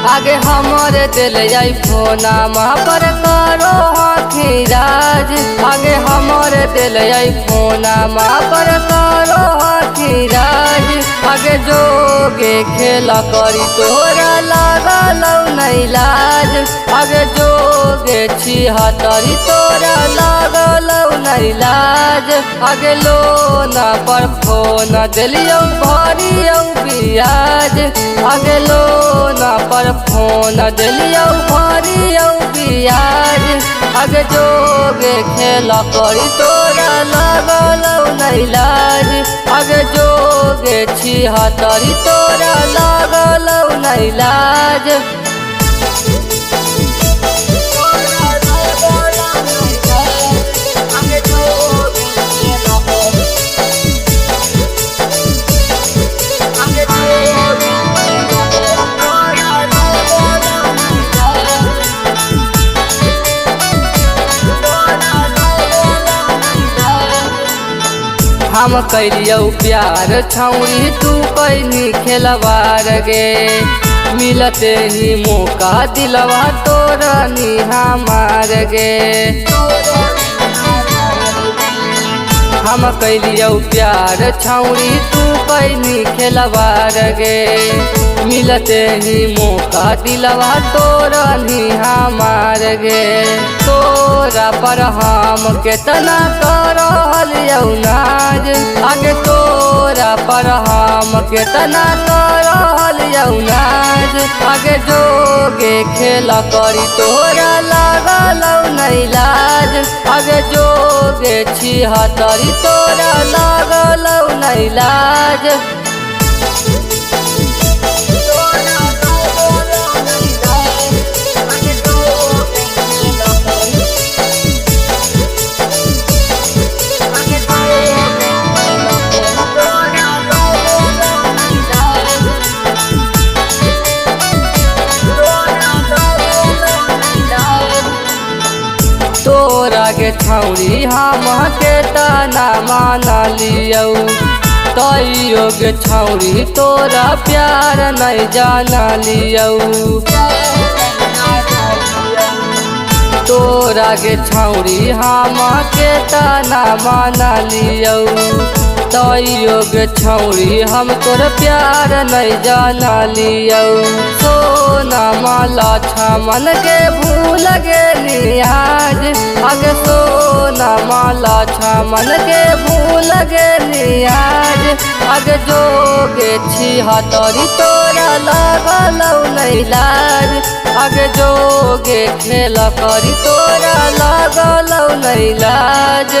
आगे हमारे दिल आई फोनामा पर करो खीराज। आगे हमारे दिल आई फोनामा पर करो खीराज। आगे जोगे खेला करी तोरा लागल नहीं लाज। आगे जोगे छिहत्तरी तोरा लागल नहीं लाज। आगे लोना पर फोन दिलियो भरियो बियाज। आगे लोना पर फोन दिलियो भरियो बियाज। आगे जोगे खेला करी तोरा लागल नहीं लाज। आगे जोगे छिहत्तरी तोरा लागल नहीं लाज। हम कैलियो प्यार छौरी तू कैनी खेलवार गे। मिलते ही मौका दिलवा तोरा नी हमार गे। हम कैलियो प्यार छौरी तू कैनी खेलवार गे। मिलते ही मौका दिलवा तोरा नी हमार गे। तोरा पर हम केतना करलियो नाज। आगे तोरा पर हम केतना करलियो नाज। आगे जोगे खेला करी तोरा लागल नहीं लाज। आगे जोगे छिहत्तरी तोरा लागल नहीं लाज। तोरा के छौरी हम के तना मान लियो। तैयो के छौरी तोरा प्यार नहीं जाना लियो। तोरा के छौरी हम के तना मान लियो। तैयो के छौरी हम तोर प्यार नहीं जाना लियो। सोना माला छमन के भूल गेली आज। आगे सोना माला छमन के भूल गेली आज। आगे जोगे छिहत्तरी तोरा लागल नहीं लाज। आगे जोगे खेला करी तोरा लागल नहीं लाज।